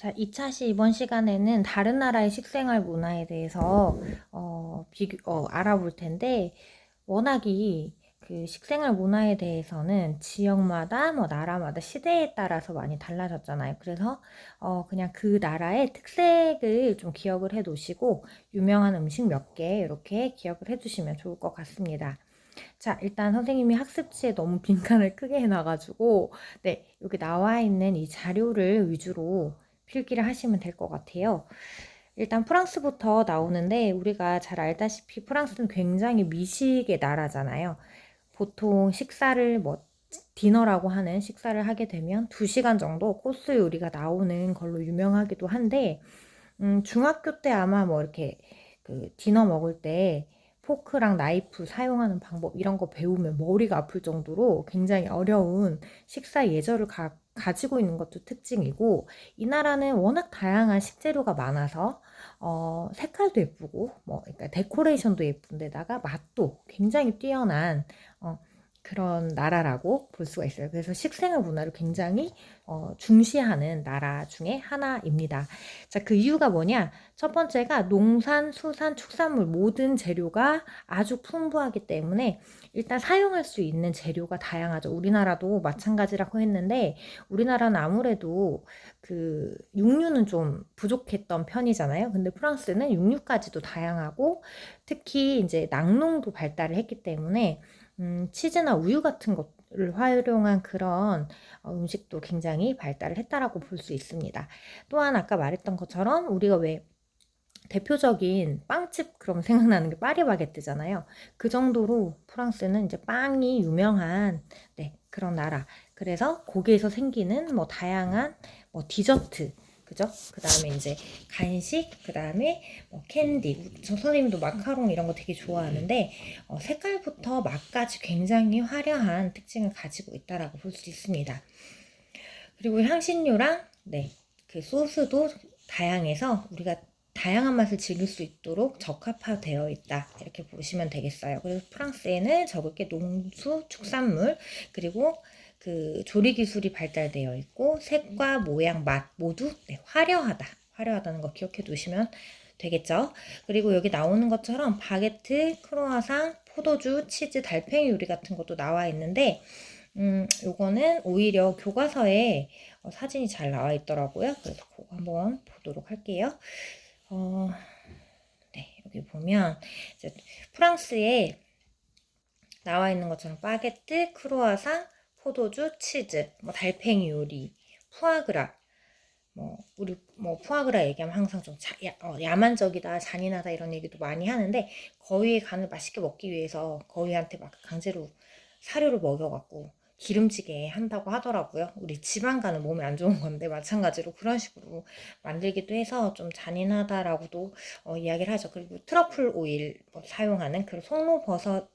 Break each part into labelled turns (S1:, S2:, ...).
S1: 자, 2차시 이번 시간에는 다른 나라의 식생활 문화에 대해서 알아볼 텐데, 워낙이 그 식생활 문화에 대해서는 지역마다 나라마다 시대에 따라서 많이 달라졌잖아요. 그래서 그냥 그 나라의 특색을 좀 기억을 해 놓으시고 유명한 음식 몇 개 이렇게 기억을 해 두시면 좋을 것 같습니다. 자, 일단 선생님이 학습지에 너무 빈칸을 크게 해놔가지고, 네, 여기 나와 있는 이 자료를 위주로 필기를 하시면 될 것 같아요. 일단 프랑스부터 나오는데, 우리가 잘 알다시피 프랑스는 굉장히 미식의 나라잖아요. 보통 식사를 디너라고 하는 식사를 하게 되면 2시간 정도 코스 요리가 나오는 걸로 유명하기도 한데, 중학교 때 아마 이렇게 그 디너 먹을 때 포크랑 나이프 사용하는 방법 이런 거 배우면 머리가 아플 정도로 굉장히 어려운 식사 예절을 가지고 있는 것도 특징이고, 이 나라는 워낙 다양한 식재료가 많아서 색깔도 예쁘고 그러니까 데코레이션도 예쁜데다가 맛도 굉장히 뛰어난 그런 나라라고 볼 수가 있어요. 그래서 식생활 문화를 굉장히 중시하는 나라 중에 하나입니다. 자, 그 이유가 뭐냐? 첫 번째가 농산, 수산, 축산물 모든 재료가 아주 풍부하기 때문에 일단 사용할 수 있는 재료가 다양하죠. 우리나라도 마찬가지라고 했는데, 우리나라는 아무래도 그 육류는 좀 부족했던 편이잖아요. 근데 프랑스는 육류까지도 다양하고, 특히 이제 낙농도 발달을 했기 때문에 치즈나 우유 같은 것을 활용한 그런 음식도 굉장히 발달을 했다라고 볼 수 있습니다. 또한 아까 말했던 것처럼 우리가 왜 대표적인 빵집 그럼 생각나는 게 파리바게뜨잖아요. 그 정도로 프랑스는 이제 빵이 유명한 그런 나라. 그래서 거기에서 생기는 다양한 디저트, 그죠? 그 다음에 이제 간식, 그 다음에 캔디. 저 선생님도 마카롱 이런 거 되게 좋아하는데 색깔부터 맛까지 굉장히 화려한 특징을 가지고 있다라고 볼 수 있습니다. 그리고 향신료랑 그 소스도 다양해서 우리가 다양한 맛을 즐길 수 있도록 적합화되어 있다, 이렇게 보시면 되겠어요. 그래서 프랑스에는 적을 게 농수, 축산물, 그리고 그 조리 기술이 발달되어 있고 색과 모양, 맛 모두 화려하다는 거 기억해 두시면 되겠죠. 그리고 여기 나오는 것처럼 바게트, 크로아상, 포도주, 치즈, 달팽이 요리 같은 것도 나와 있는데 요거는 오히려 교과서에 사진이 잘 나와 있더라고요. 그래서 그거 한번 보도록 할게요. 여기 보면 이제 프랑스에 나와 있는 것처럼 바게트, 크로아상, 포도주, 치즈, 달팽이 요리, 푸아그라, 우리 푸아그라 얘기하면 항상 좀 야만적이다, 잔인하다 이런 얘기도 많이 하는데, 거위의 간을 맛있게 먹기 위해서 거위한테 막 강제로 사료를 먹여갖고 기름지게 한다고 하더라고요. 우리 지방 간은 몸에 안 좋은 건데 마찬가지로 그런 식으로 만들기도 해서 좀 잔인하다라고도 이야기를 하죠. 그리고 트러플 오일 사용하는 그런 송로버섯을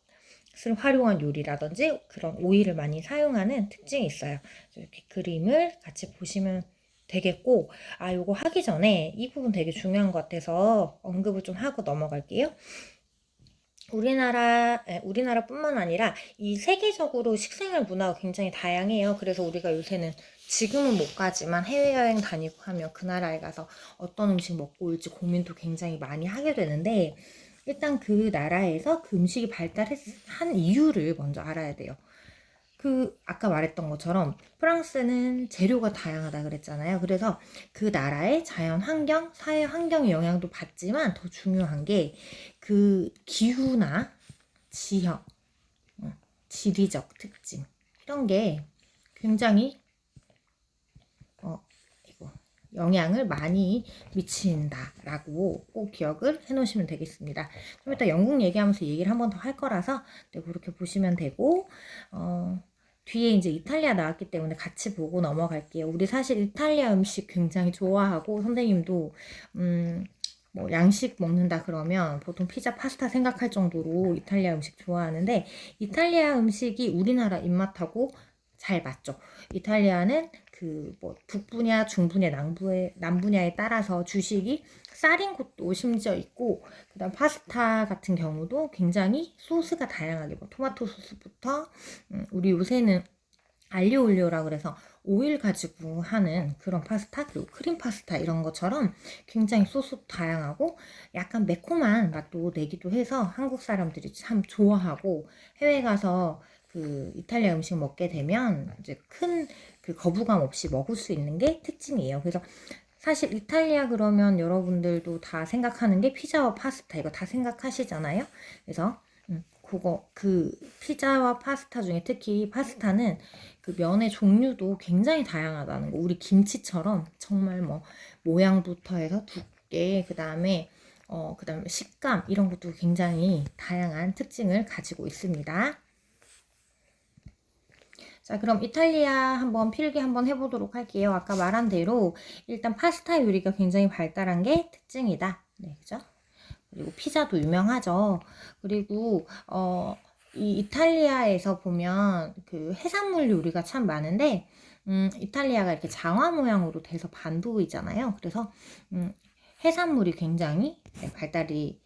S1: 활용한 요리라든지 그런 오일을 많이 사용하는 특징이 있어요. 이렇게 그림을 같이 보시면 되겠고, 요거 하기 전에 이 부분 되게 중요한 것 같아서 언급을 좀 하고 넘어갈게요. 우리나라뿐만 아니라 이 세계적으로 식생활 문화가 굉장히 다양해요. 그래서 우리가 요새는 지금은 못 가지만 해외여행 다니고 하면 그 나라에 가서 어떤 음식 먹고 올지 고민도 굉장히 많이 하게 되는데, 일단 그 나라에서 그 음식이 발달한 이유를 먼저 알아야 돼요. 아까 말했던 것처럼 프랑스는 재료가 다양하다 그랬잖아요. 그래서 그 나라의 자연 환경, 사회 환경의 영향도 받지만 더 중요한 게 그 기후나 지형, 지리적 특징 이런 게 굉장히 영향을 많이 미친다라고 꼭 기억을 해놓으시면 되겠습니다. 좀 이따 영국 얘기하면서 얘기를 한 번 더 할 거라서 그렇게 보시면 되고, 뒤에 이제 이탈리아 나왔기 때문에 같이 보고 넘어갈게요. 우리 사실 이탈리아 음식 굉장히 좋아하고, 선생님도 양식 먹는다 그러면 보통 피자, 파스타 생각할 정도로 이탈리아 음식 좋아하는데, 이탈리아 음식이 우리나라 입맛하고 잘 맞죠. 이탈리아는 북분야, 중분야, 남분야에 따라서 주식이 쌀인 곳도 심지어 있고, 그다음 파스타 같은 경우도 굉장히 소스가 다양하게 토마토 소스부터 우리 요새는 알리오 올리오라 그래서 오일 가지고 하는 그런 파스타, 그리고 크림 파스타 이런 것처럼 굉장히 소스도 다양하고 약간 매콤한 맛도 내기도 해서 한국 사람들이 참 좋아하고, 해외 가서 그 이탈리아 음식 먹게 되면 이제 큰 그 거부감 없이 먹을 수 있는 게 특징이에요. 그래서 사실 이탈리아 그러면 여러분들도 다 생각하는 게 피자와 파스타, 이거 다 생각하시잖아요. 그래서 그거 그 피자와 파스타 중에 특히 파스타는 그 면의 종류도 굉장히 다양하다는 거. 우리 김치처럼 정말 뭐 모양부터 해서 두께, 그다음에 식감 이런 것도 굉장히 다양한 특징을 가지고 있습니다. 자, 그럼 이탈리아 한번 필기 한번 해보도록 할게요. 아까 말한 대로 일단 파스타 요리가 굉장히 발달한 게 특징이다. 네, 그죠? 그리고 피자도 유명하죠. 그리고 이 이탈리아에서 보면 그 해산물 요리가 참 많은데, 이탈리아가 이렇게 장화 모양으로 돼서 반도이잖아요. 그래서 해산물이 굉장히 발달이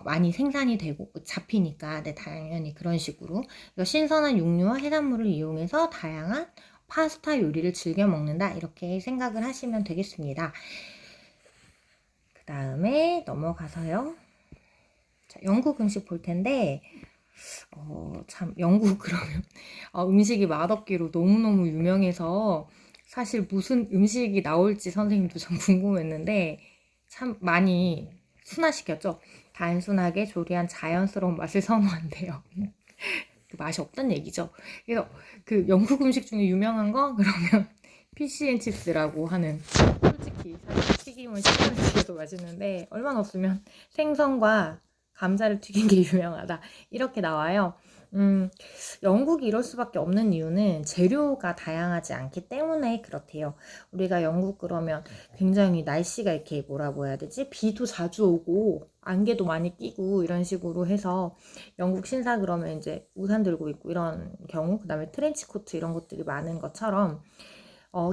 S1: 많이 생산이 되고 잡히니까, 네, 당연히 그런 식으로 신선한 육류와 해산물을 이용해서 다양한 파스타 요리를 즐겨 먹는다, 이렇게 생각을 하시면 되겠습니다. 그 다음에 넘어가서요. 자, 영국 음식 볼 텐데, 참 영국 그러면 음식이 맛없기로 너무너무 유명해서 사실 무슨 음식이 나올지 선생님도 참 궁금했는데 참 많이 순화시켰죠. 단순하게 조리한 자연스러운 맛을 선호한대요. 그 맛이 없단 얘기죠. 그래서 그 영국 음식 중에 유명한 거 그러면 피시앤칩스라고 하는, 솔직히 사실 튀김은 튀겨도 맛있는데 얼마나 없으면 생선과 감자를 튀긴 게 유명하다, 이렇게 나와요. 영국이 이럴 수밖에 없는 이유는 재료가 다양하지 않기 때문에 그렇대요. 우리가 영국 그러면 굉장히 날씨가 이렇게 뭐라고 해야 되지? 비도 자주 오고 안개도 많이 끼고 이런 식으로 해서 영국 신사 그러면 이제 우산 들고 있고 이런 경우, 그 다음에 트렌치코트 이런 것들이 많은 것처럼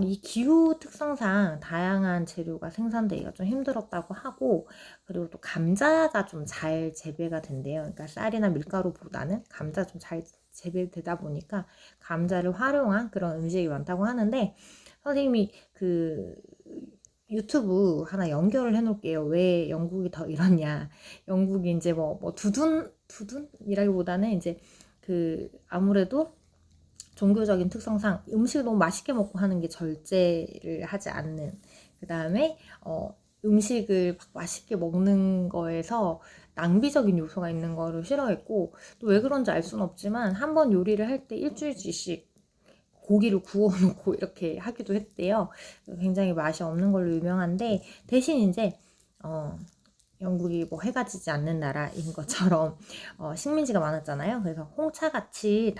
S1: 이 기후 특성상 다양한 재료가 생산되기가 좀 힘들었다고 하고, 그리고 또 감자가 좀 잘 재배가 된대요. 그러니까 쌀이나 밀가루보다는 감자 좀 잘 재배되다 보니까 감자를 활용한 그런 음식이 많다고 하는데, 선생님이 그 유튜브 하나 연결을 해 놓을게요. 왜 영국이 더 이러냐. 영국이 이제 뭐 두둔이라기보다는 이제 그 아무래도 종교적인 특성상 음식을 너무 맛있게 먹고 하는 게 절제를 하지 않는, 그 다음에 음식을 막 맛있게 먹는 거에서 낭비적인 요소가 있는 거를 싫어했고, 또 왜 그런지 알 수는 없지만 한번 요리를 할 때 일주일치씩 고기를 구워 놓고 이렇게 하기도 했대요. 굉장히 맛이 없는 걸로 유명한데, 대신 이제 영국이 뭐 해가 지지 않는 나라인 것처럼 식민지가 많았잖아요. 그래서 홍차같이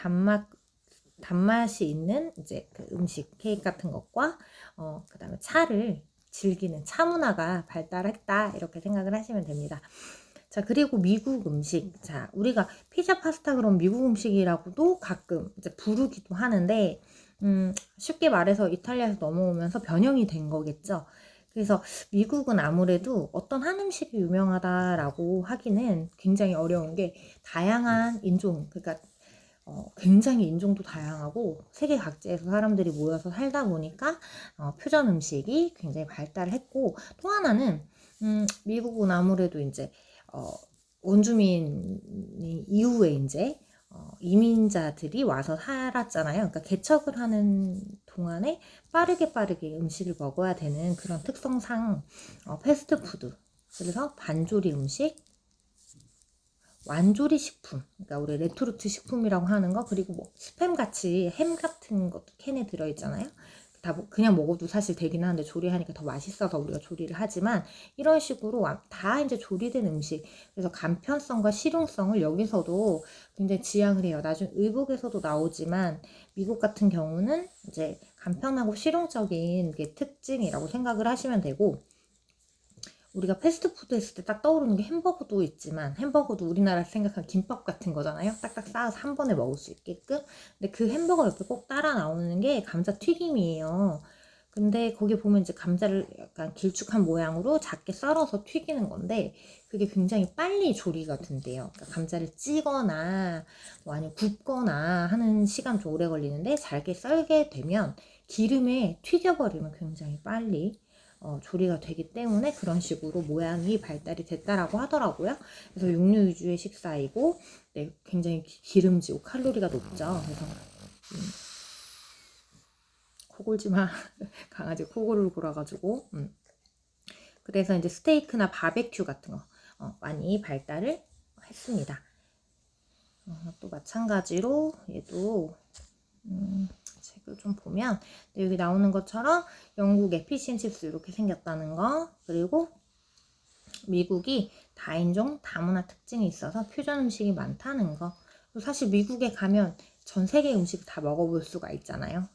S1: 단맛이 있는 이제 그 음식, 케이크 같은 것과 그 다음에 차를 즐기는 차 문화가 발달했다, 이렇게 생각을 하시면 됩니다. 자, 그리고 미국 음식. 자, 우리가 피자, 파스타 그럼 미국 음식이라고도 가끔 이제 부르기도 하는데, 쉽게 말해서 이탈리아에서 넘어오면서 변형이 된 거겠죠. 그래서 미국은 아무래도 어떤 한 음식이 유명하다라고 하기는 굉장히 어려운 게, 다양한 인종, 그러니까 굉장히 인종도 다양하고 세계 각지에서 사람들이 모여서 살다 보니까 퓨전 음식이 굉장히 발달을 했고, 또 하나는 미국은 아무래도 이제 원주민 이후에 이제 이민자들이 와서 살았잖아요. 그러니까 개척을 하는 동안에 빠르게 음식을 먹어야 되는 그런 특성상 패스트푸드, 그래서 반조리 음식, 완조리 식품, 그러니까 우리 레토르트 식품이라고 하는 거, 그리고 뭐 스팸 같이 햄 같은 것도 캔에 들어있잖아요. 다 그냥 먹어도 사실 되긴 하는데 조리하니까 더 맛있어서 우리가 조리를 하지만, 이런 식으로 다 이제 조리된 음식, 그래서 간편성과 실용성을 여기서도 굉장히 지향을 해요. 나중에 의복에서도 나오지만 미국 같은 경우는 이제 간편하고 실용적인 게 특징이라고 생각을 하시면 되고, 우리가 패스트푸드 했을 때 딱 떠오르는 게 햄버거도 있지만, 햄버거도 우리나라 생각하는 김밥 같은 거잖아요. 딱딱 쌓아서 한 번에 먹을 수 있게끔. 근데 그 햄버거 옆에 꼭 따라 나오는 게 감자튀김이에요. 근데 거기 보면 이제 감자를 약간 길쭉한 모양으로 작게 썰어서 튀기는 건데 그게 굉장히 빨리 조리가 된대요. 그러니까 감자를 찌거나 뭐 아니면 굽거나 하는 시간 좀 오래 걸리는데 잘게 썰게 되면 기름에 튀겨버리면 굉장히 빨리 조리가 되기 때문에 그런 식으로 모양이 발달이 됐다라고 하더라고요. 그래서 육류 위주의 식사이고 네, 굉장히 기름지고 칼로리가 높죠. 그래서 코 골지 마. 강아지 코골을 골아가지고. 그래서 이제 스테이크나 바베큐 같은 거 많이 발달을 했습니다. 또 마찬가지로 얘도 책을 좀 보면 여기 나오는 것처럼 영국의 피쉬앤칩스 이렇게 생겼다는 거, 그리고 미국이 다인종 다문화 특징이 있어서 퓨전 음식이 많다는 거. 사실 미국에 가면 전 세계 음식 다 먹어볼 수가 있잖아요.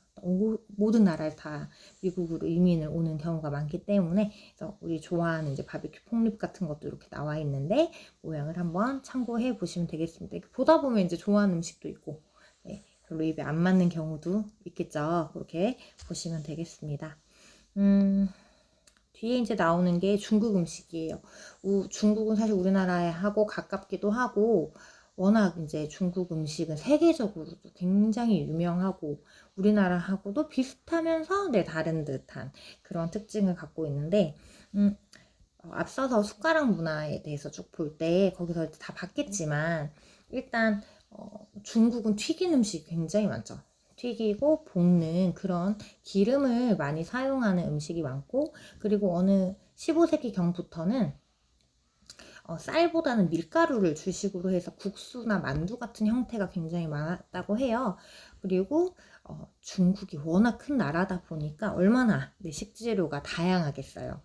S1: 모든 나라에 다 미국으로 이민을 오는 경우가 많기 때문에 그래서 우리 좋아하는 이제 바비큐 폭립 같은 것도 이렇게 나와 있는데 모양을 한번 참고해 보시면 되겠습니다. 보다 보면 이제 좋아하는 음식도 있고 네, 별로 입에 안 맞는 경우도 있겠죠. 그렇게 보시면 되겠습니다. 뒤에 이제 나오는 게 중국 음식이에요. 중국은 사실 우리나라에 하고 가깝기도 하고 워낙 이제 중국 음식은 세계적으로도 굉장히 유명하고 우리나라하고도 비슷하면서 네, 다른 듯한 그런 특징을 갖고 있는데 앞서서 숟가락 문화에 대해서 쭉 볼 때 거기서 다 봤겠지만 일단 중국은 튀긴 음식이 굉장히 많죠. 튀기고 볶는 그런 기름을 많이 사용하는 음식이 많고 그리고 어느 15세기 경부터는 쌀보다는 밀가루를 주식으로 해서 국수나 만두 같은 형태가 굉장히 많았다고 해요. 그리고 중국이 워낙 큰 나라다 보니까 얼마나 식재료가 다양하겠어요.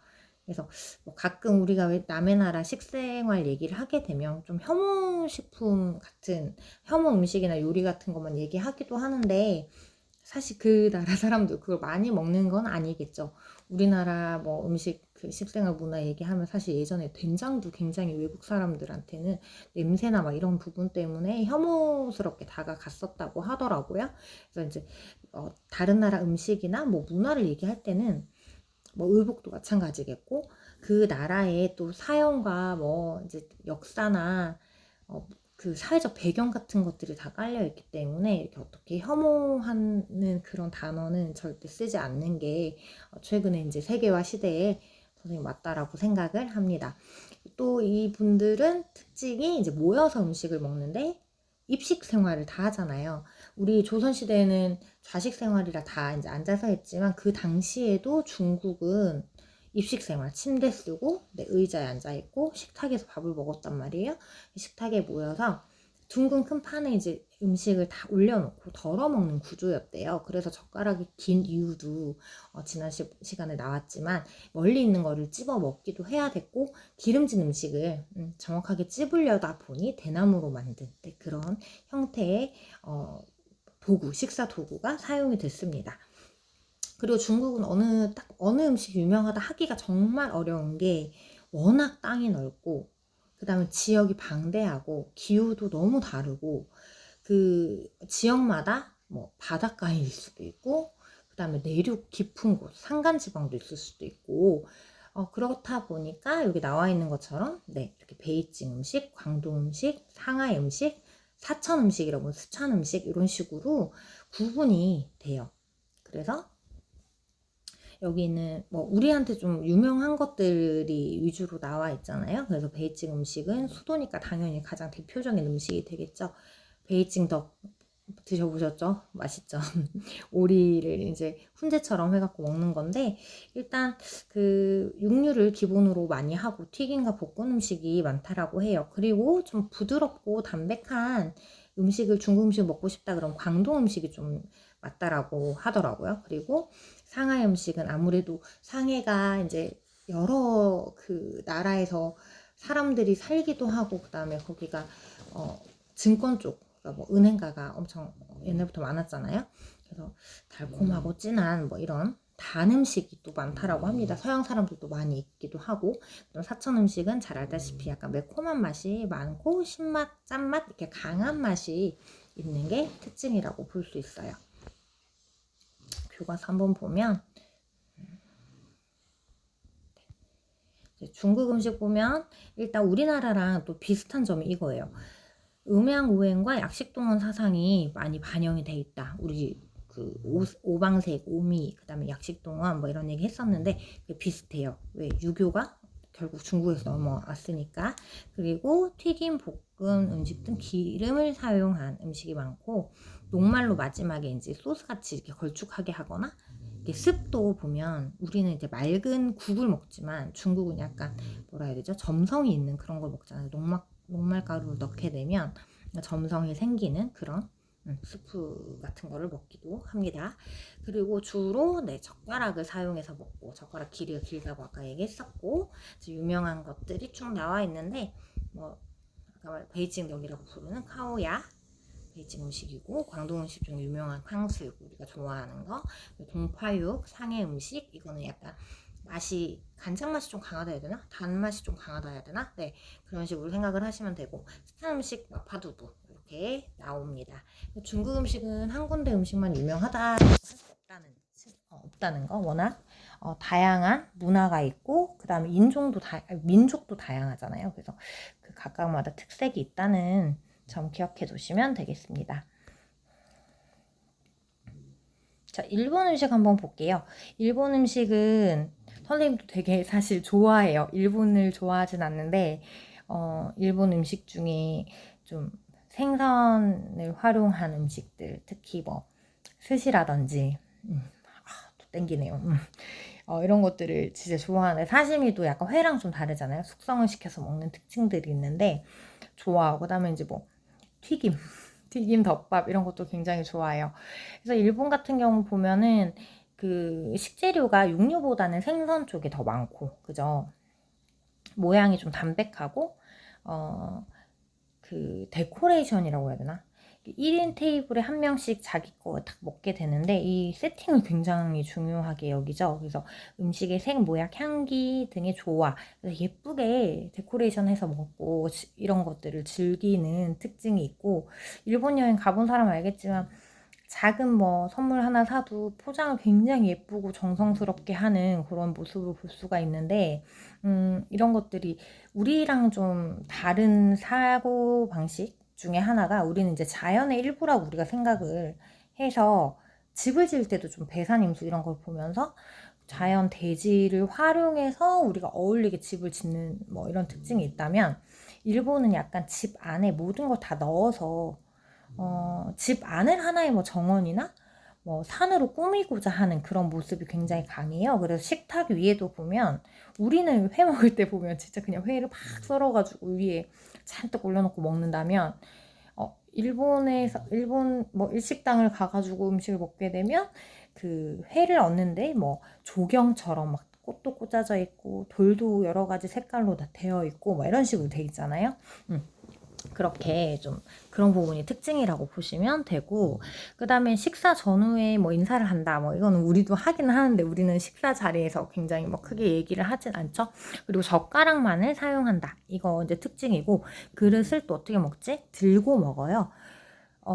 S1: 그래서 뭐 가끔 우리가 왜 남의 나라 식생활 얘기를 하게 되면 좀 혐오식품 같은 혐오 음식이나 요리 같은 것만 얘기하기도 하는데 사실 그 나라 사람들 그걸 많이 먹는 건 아니겠죠. 우리나라 뭐 음식 그 식생활 문화 얘기하면 사실 예전에 된장도 굉장히 외국 사람들한테는 냄새나 막 이런 부분 때문에 혐오스럽게 다가갔었다고 하더라고요. 그래서 이제 다른 나라 음식이나 뭐 문화를 얘기할 때는 뭐 의복도 마찬가지겠고 그 나라의 또 사연과 뭐 이제 역사나 그 사회적 배경 같은 것들이 다 깔려 있기 때문에 이렇게 어떻게 혐오하는 그런 단어는 절대 쓰지 않는 게 최근에 이제 세계화 시대에 선생님 맞다라고 생각을 합니다. 또 이분들은 특징이 이제 모여서 음식을 먹는데 입식 생활을 다 하잖아요. 우리 조선시대에는 좌식 생활이라 다 이제 앉아서 했지만 그 당시에도 중국은 입식 생활, 침대 쓰고 의자에 앉아 있고 식탁에서 밥을 먹었단 말이에요. 식탁에 모여서 둥근 큰 판에 이제 음식을 다 올려놓고 덜어 먹는 구조였대요. 그래서 젓가락이 긴 이유도 지난 시간에 나왔지만 멀리 있는 거를 찝어 먹기도 해야 됐고 기름진 음식을 정확하게 찝으려다 보니 대나무로 만든 그런 형태의 도구, 식사 도구가 사용이 됐습니다. 그리고 중국은 어느 음식이 유명하다 하기가 정말 어려운 게 워낙 땅이 넓고 그 다음에 지역이 방대하고 기후도 너무 다르고 그 지역마다 뭐 바닷가일 수도 있고 그 다음에 내륙 깊은 곳 산간지방도 있을 수도 있고 그렇다 보니까 여기 나와 있는 것처럼 네 이렇게 베이징 음식, 광동 음식, 상하이 음식, 사천 음식이라고 스촨 음식 이런 식으로 구분이 돼요. 그래서 여기는 뭐 우리한테 좀 유명한 것들이 위주로 나와 있잖아요. 그래서 베이징 음식은 수도니까 당연히 가장 대표적인 음식이 되겠죠. 베이징 덕 드셔보셨죠? 맛있죠? 오리를 이제 훈제처럼 해갖고 먹는 건데 일단 그 육류를 기본으로 많이 하고 튀김과 볶은 음식이 많다라고 해요. 그리고 좀 부드럽고 담백한 음식을 중국 음식 먹고 싶다 그러면 광동 음식이 좀 맞다라고 하더라고요. 그리고 상하이 음식은 아무래도 상해가 이제 여러 그 나라에서 사람들이 살기도 하고 그 다음에 거기가 증권 쪽 그러니까 뭐 은행가가 엄청 옛날부터 많았잖아요. 그래서 달콤하고 진한 뭐 이런 단 음식이 또 많다라고 합니다. 서양 사람들도 많이 있기도 하고 사천 음식은 잘 알다시피 약간 매콤한 맛이 많고 신맛, 짠맛 이렇게 강한 맛이 있는 게 특징이라고 볼 수 있어요. 교과서 한번 보면 중국 음식 보면 일단 우리나라랑 또 비슷한 점이 이거예요. 음양오행과 약식동원 사상이 많이 반영이 돼 있다. 우리 그 오방색, 오미, 그 다음에 약식동원 뭐 이런 얘기 했었는데 비슷해요. 왜? 유교가 결국 중국에서 넘어왔으니까. 그리고 튀김, 볶음 음식 등 기름을 사용한 음식이 많고, 녹말로 마지막에 이제 소스같이 이렇게 걸쭉하게 하거나, 이렇게 습도 보면 우리는 이제 맑은 국을 먹지만 중국은 약간 뭐라 해야 되죠? 점성이 있는 그런 걸 먹잖아요. 녹말가루를 넣게 되면 점성이 생기는 그런 스프 같은 거를 먹기도 합니다. 그리고 주로 젓가락을 사용해서 먹고, 젓가락 길이가 길다고 아까 얘기했었고, 유명한 것들이 쭉 나와 있는데 뭐 아까 베이징 덕이라고 부르는 카오야 베이징 음식이고, 광동 음식 중에 유명한 탕수육 우리가 좋아하는 거, 동파육 상해 음식, 이거는 약간 맛이 간장 맛이 좀 강하다 해야 되나? 단맛이 좀 강하다 해야 되나? 네, 그런 식으로 생각을 하시면 되고, 스탄 음식 마파두부 이렇게 나옵니다. 중국 음식은 한 군데 음식만 유명하다 할 수 없다는 거. 워낙 다양한 문화가 있고, 그 다음에 민족도 다양하잖아요. 그래서 그 각각마다 특색이 있다는 점 기억해 두시면 되겠습니다. 자, 일본 음식 한번 볼게요. 일본 음식은 선생님도 되게 사실 좋아해요. 일본을 좋아하진 않는데, 일본 음식 중에 좀 생선을 활용한 음식들, 특히 뭐 스시라든지, 또 땡기네요. 이런 것들을 진짜 좋아하는데, 사시미도 약간 회랑 좀 다르잖아요. 숙성을 시켜서 먹는 특징들이 있는데 좋아하고, 그다음에 이제 뭐 튀김 덮밥 이런 것도 굉장히 좋아해요. 그래서 일본 같은 경우 보면은 그 식재료가 육류보다는 생선 쪽이 더 많고, 그죠? 모양이 좀 담백하고, 그 데코레이션이라고 해야 되나? 1인 테이블에 한 명씩 자기 거 딱 먹게 되는데, 이 세팅을 굉장히 중요하게 여기죠. 그래서 음식의 색, 모양, 향기 등의 조화, 그래서 예쁘게 데코레이션 해서 먹고 이런 것들을 즐기는 특징이 있고, 일본 여행 가본 사람 알겠지만 작은 뭐 선물 하나 사도 포장을 굉장히 예쁘고 정성스럽게 하는 그런 모습을 볼 수가 있는데, 이런 것들이 우리랑 좀 다른 사고 방식 중에 하나가, 우리는 이제 자연의 일부라고 우리가 생각을 해서 집을 지을 때도 좀 배산임수 이런 걸 보면서 자연 대지를 활용해서 우리가 어울리게 집을 짓는 뭐 이런 특징이 있다면, 일본은 약간 집 안에 모든 걸 다 넣어서 집 안을 하나의 뭐 정원이나 뭐 산으로 꾸미고자 하는 그런 모습이 굉장히 강해요. 그래서 식탁 위에도 보면, 우리는 회 먹을 때 보면 진짜 그냥 회를 팍 썰어가지고 위에 잔뜩 올려놓고 먹는다면, 일본 뭐 일식당을 가가지고 음식을 먹게 되면 그 회를 얻는데 뭐 조경처럼 막 꽃도 꽂아져 있고 돌도 여러 가지 색깔로 다 되어 있고 뭐 이런 식으로 돼 있잖아요. 그렇게 좀 그런 부분이 특징이라고 보시면 되고, 그 다음에 식사 전후에 뭐 인사를 한다, 뭐 이거는 우리도 하긴 하는데 우리는 식사 자리에서 굉장히 뭐 크게 얘기를 하진 않죠. 그리고 젓가락만을 사용한다, 이거 이제 특징이고, 그릇을 또 어떻게 먹지? 들고 먹어요.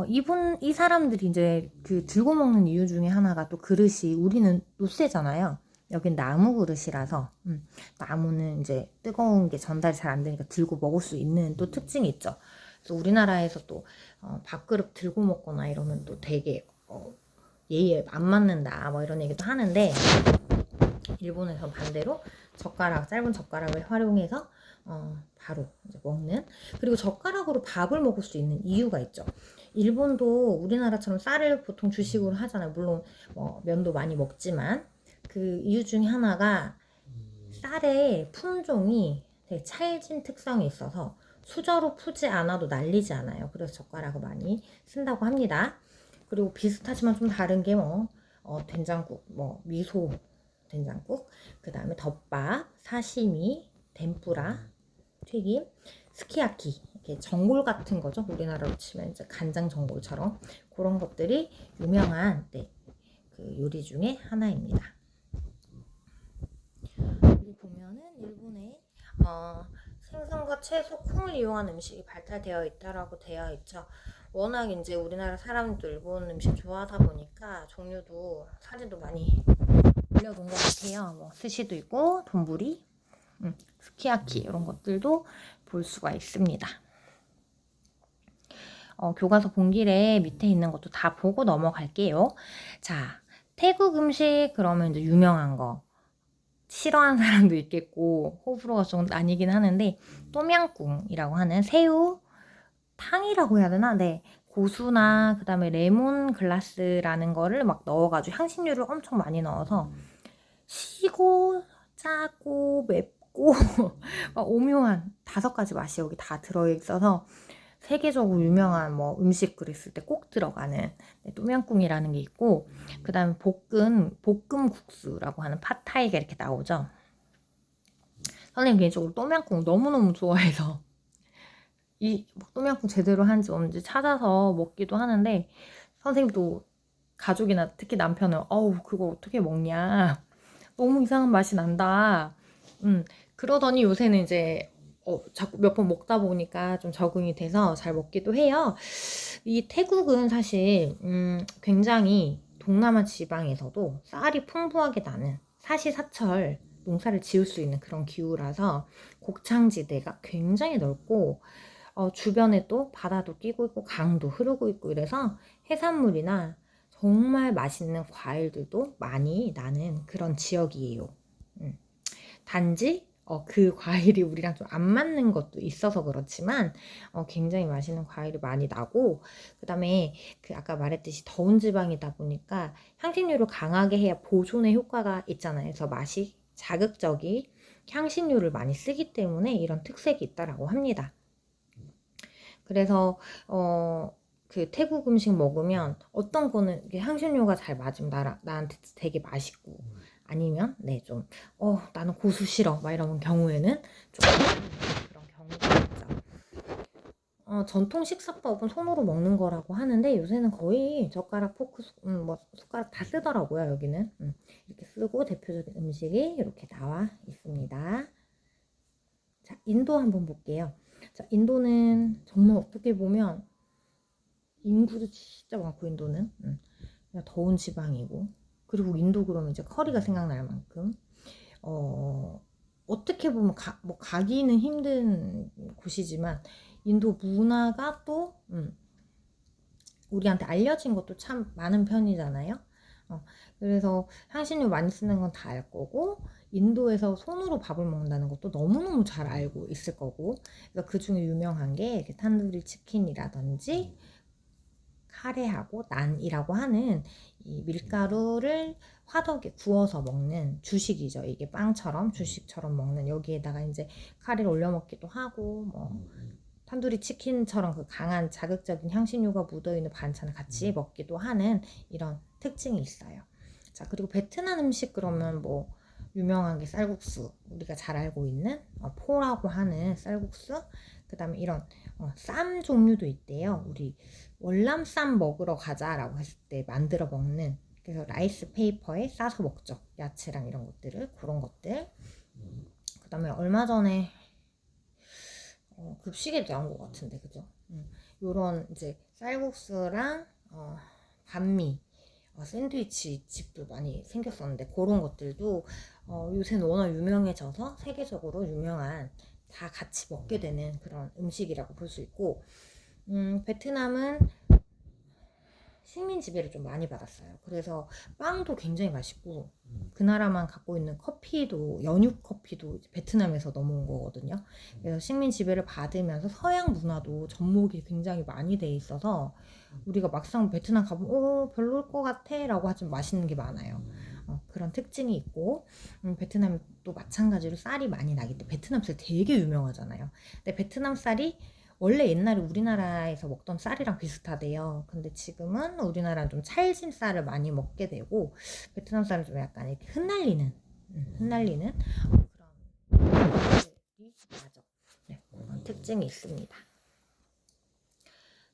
S1: 이 사람들이 이제 그 들고 먹는 이유 중에 하나가, 또 그릇이 우리는 노쇠잖아요. 여긴 나무 그릇이라서, 나무는 이제 뜨거운 게 전달이 잘 안 되니까 들고 먹을 수 있는 또 특징이 있죠. 그래서 우리나라에서 또 밥그릇 들고 먹거나 이러면 또 되게 예의에 안 맞는다 뭐 이런 얘기도 하는데, 일본에서 반대로 짧은 젓가락을 활용해서 바로 이제 먹는, 그리고 젓가락으로 밥을 먹을 수 있는 이유가 있죠. 일본도 우리나라처럼 쌀을 보통 주식으로 하잖아요. 물론 면도 많이 먹지만, 그 이유 중에 하나가 쌀의 품종이 되게 찰진 특성이 있어서 수저로 푸지 않아도 날리지 않아요. 그래서 젓가락을 많이 쓴다고 합니다. 그리고 비슷하지만 좀 다른 게 된장국, 미소 된장국, 그 다음에 덮밥, 사시미, 덴뿌라, 튀김, 스키야키, 이렇게 전골 같은 거죠. 우리나라로 치면 이제 간장 전골처럼 그런 것들이 유명한 그 요리 중에 하나입니다. 여기 보면은 일본에 생선과 채소, 콩을 이용한 음식이 발달되어 있다라고 되어 있죠. 워낙 이제 우리나라 사람도 일본 음식 좋아하다 보니까 종류도 사진도 많이 올려놓은 것 같아요. 뭐 스시도 있고 돈부리, 스키야키 이런 것들도 볼 수가 있습니다. 교과서 본 길에 밑에 있는 것도 다 보고 넘어갈게요. 자, 태국 음식 그러면 이제 유명한 거 싫어하는 사람도 있겠고 호불호가 좀 나뉘긴 하는데 똠양꿍이라고 하는 새우 탕이라고 해야 되나? 네. 고수나 그다음에 레몬 글라스라는 거를 막 넣어가지고 향신료를 엄청 많이 넣어서 시고 짜고 맵고 막 오묘한 5가지 맛이 여기 다 들어있어서 세계적으로 유명한 뭐 음식 그랬을 때 꼭 들어가는 똠양꿍이라는 게 있고 그다음에 볶음 국수라고 하는 팟타이가 이렇게 나오죠. 선생님 개인적으로 똠양꿍 너무너무 좋아해서 이 똠양꿍 제대로 하는지 없는지 찾아서 먹기도 하는데 선생님도 가족이나 특히 남편은 어우 그거 어떻게 먹냐 너무 이상한 맛이 난다 그러더니 요새는 이제 자꾸 몇 번 먹다 보니까 좀 적응이 돼서 잘 먹기도 해요. 이 태국은 사실 굉장히 동남아 지방에서도 쌀이 풍부하게 나는 사시사철 농사를 지을 수 있는 그런 기후라서 곡창지대가 굉장히 넓고 주변에 또 바다도 끼고 있고 강도 흐르고 있고 이래서 해산물이나 정말 맛있는 과일들도 많이 나는 그런 지역이에요. 단지 그 과일이 우리랑 좀 안 맞는 것도 있어서 그렇지만 굉장히 맛있는 과일이 많이 나고 그다음에 그 아까 말했듯이 더운 지방이다 보니까 향신료를 강하게 해야 보존의 효과가 있잖아요. 그래서 맛이 자극적인 향신료를 많이 쓰기 때문에 이런 특색이 있다라고 합니다. 그래서 그 태국 음식 먹으면 어떤 거는 향신료가 잘 맞으면 나한테 되게 맛있고 아니면 네 좀 나는 고수 싫어 막 이런 경우에는 좀 그런 경우가 있죠. 전통 식사법은 손으로 먹는 거라고 하는데 요새는 거의 젓가락, 포크, 뭐 숟가락 다 쓰더라고요. 여기는 이렇게 쓰고 대표적인 음식이 이렇게 나와 있습니다. 자, 인도 한번 볼게요. 자, 인도는 정말 어떻게 보면 인구도 진짜 많고 인도는 그냥 더운 지방이고 그리고 인도 그러면 이제 커리가 생각날 만큼 어떻게 보면 뭐 가기는 힘든 곳이지만 인도 문화가 또 우리한테 알려진 것도 참 많은 편이잖아요. 그래서 향신료 많이 쓰는 건 다 알 거고 인도에서 손으로 밥을 먹는다는 것도 너무너무 잘 알고 있을 거고 그래서 그 중에 유명한 게 탄두리 치킨이라든지 카레하고 난이라고 하는 이 밀가루를 화덕에 구워서 먹는 주식이죠. 이게 빵처럼 주식처럼 먹는 여기에다가 이제 카레를 올려 먹기도 하고 뭐 탄두리 치킨처럼 그 강한 자극적인 향신료가 묻어있는 반찬을 같이 먹기도 하는 이런 특징이 있어요. 자, 그리고 베트남 음식 그러면 뭐 유명한 게 쌀국수 우리가 잘 알고 있는 포라고 하는 쌀국수 그 다음에 이런 쌈 종류도 있대요. 우리 월남쌈 먹으러 가자라고 했을 때 만들어 먹는 그래서 라이스 페이퍼에 싸서 먹죠. 야채랑 이런 것들을 그런 것들 그 다음에 얼마 전에 급식에 나온 것 같은데 그죠? 요런 이제 쌀국수랑 반미 샌드위치 집도 많이 생겼었는데 그런 것들도 요새는 워낙 유명해져서 세계적으로 유명한 다 같이 먹게 되는 그런 음식이라고 볼 수 있고 베트남은 식민 지배를 좀 많이 받았어요. 그래서 빵도 굉장히 맛있고 그 나라만 갖고 있는 커피도 연육 커피도 베트남에서 넘어온 거거든요. 그래서 식민 지배를 받으면서 서양 문화도 접목이 굉장히 많이 돼 있어서 우리가 막상 베트남 가보면 별로일 것 같아 라고 하지만 맛있는 게 많아요. 그런 특징이 있고 베트남도 마찬가지로 쌀이 많이 나기 때문에 베트남 쌀 되게 유명하잖아요. 근데 베트남 쌀이 원래 옛날에 우리나라에서 먹던 쌀이랑 비슷하대요. 근데 지금은 우리나라는 좀 찰진 쌀을 많이 먹게 되고 베트남 쌀은 좀 약간 이렇게 흩날리는 그런 쌀이 맞아. 네, 그런 특징이 있습니다.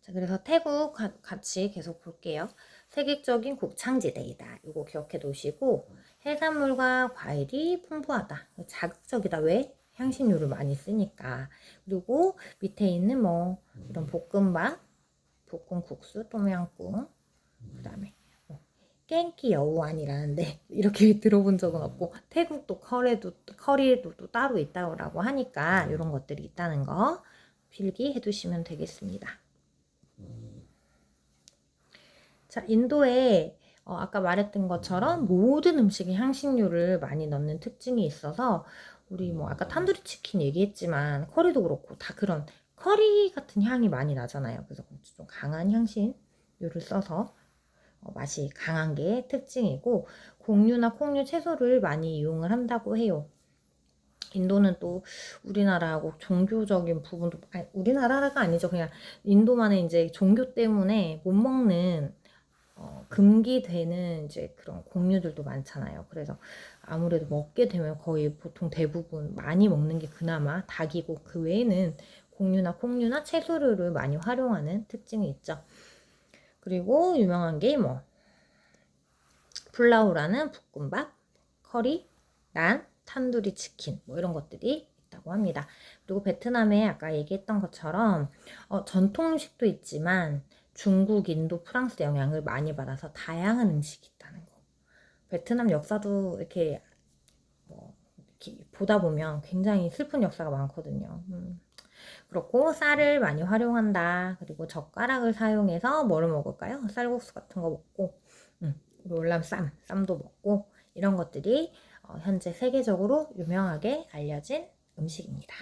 S1: 자, 그래서 태국 같이 계속 볼게요. 세계적인 곡창지대이다. 이거 기억해 두시고 해산물과 과일이 풍부하다. 자극적이다. 왜? 향신료를 많이 쓰니까. 그리고 밑에 있는 뭐 이런 볶음밥, 볶음국수, 똠양꿍, 그다음에 깽끼 여우안이라는데 이렇게 들어본 적은 없고 태국도 커리도 또 따로 있다고 하니까 이런 것들이 있다는 거 필기해 두시면 되겠습니다. 자, 인도에 아까 말했던 것처럼 모든 음식에 향신료를 많이 넣는 특징이 있어서 우리 뭐 아까 탄두리 치킨 얘기했지만 커리도 그렇고 다 그런 커리 같은 향이 많이 나잖아요. 그래서 좀 강한 향신료를 써서 맛이 강한 게 특징이고 곡류나 콩류 채소를 많이 이용을 한다고 해요. 인도는 또 우리나라하고 종교적인 부분도 아니, 우리나라가 아니죠. 그냥 인도만의 이제 종교 때문에 못 먹는 금기되는 이제 그런 곡류들도 많잖아요. 그래서 아무래도 먹게 되면 거의 보통 대부분 많이 먹는 게 그나마 닭이고 그 외에는 곡류나 콩류나 채소류를 많이 활용하는 특징이 있죠. 그리고 유명한 게 뭐 플라우라는 볶음밥, 커리, 난, 탄두리 치킨 뭐 이런 것들이 있다고 합니다. 그리고 베트남에 아까 얘기했던 것처럼 전통 음식도 있지만 중국, 인도, 프랑스 영향을 많이 받아서 다양한 음식이 있다는 거. 베트남 역사도 이렇게 보다 보면 굉장히 슬픈 역사가 많거든요. 그렇고 쌀을 많이 활용한다. 그리고 젓가락을 사용해서 뭐를 먹을까요? 쌀국수 같은 거 먹고 그리고 쌈도 먹고 이런 것들이 현재 세계적으로 유명하게 알려진 음식입니다.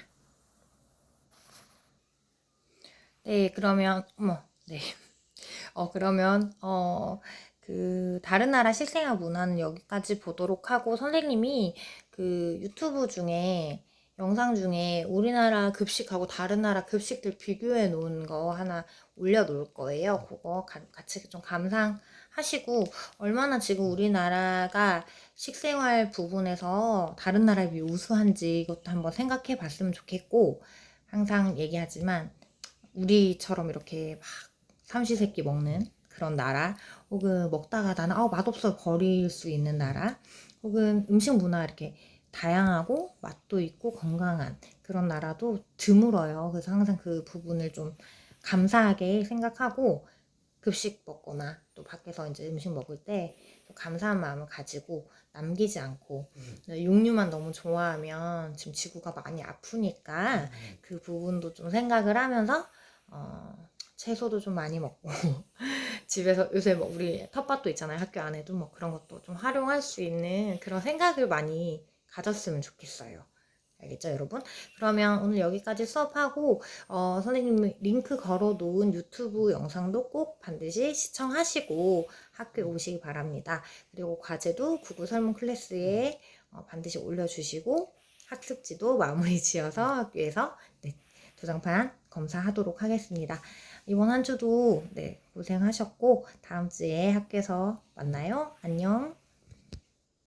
S1: 네, 그러면 네. 그러면 그 다른 나라 식생활 문화는 여기까지 보도록 하고 선생님이 그 유튜브 중에 영상 중에 우리나라 급식하고 다른 나라 급식들 비교해 놓은 거 하나 올려 놓을 거예요. 그거 같이 좀 감상하시고 얼마나 지금 우리나라가 식생활 부분에서 다른 나라에 비해 우수한지 이것도 한번 생각해 봤으면 좋겠고 항상 얘기하지만 우리처럼 이렇게 막 삼시세끼 먹는 그런 나라 혹은 먹다가 나는 맛없어 버릴 수 있는 나라 혹은 음식 문화 이렇게 다양하고 맛도 있고 건강한 그런 나라도 드물어요. 그래서 항상 그 부분을 좀 감사하게 생각하고 급식 먹거나 또 밖에서 이제 음식 먹을 때 감사한 마음을 가지고 남기지 않고 육류만 너무 좋아하면 지금 지구가 많이 아프니까 그 부분도 좀 생각을 하면서 채소도 좀 많이 먹고 집에서 요새 뭐 우리 텃밭도 있잖아요. 학교 안에도 뭐 그런 것도 좀 활용할 수 있는 그런 생각을 많이 가졌으면 좋겠어요. 알겠죠, 여러분? 그러면 오늘 여기까지 수업하고 선생님 링크 걸어 놓은 유튜브 영상도 꼭 반드시 시청하시고 학교에 오시기 바랍니다. 그리고 과제도 구글 설문 클래스에 반드시 올려주시고 학습지도 마무리 지어서 학교에서 도장판 검사하도록 하겠습니다. 이번 한 주도 고생하셨고 다음 주에 학교에서 만나요. 안녕.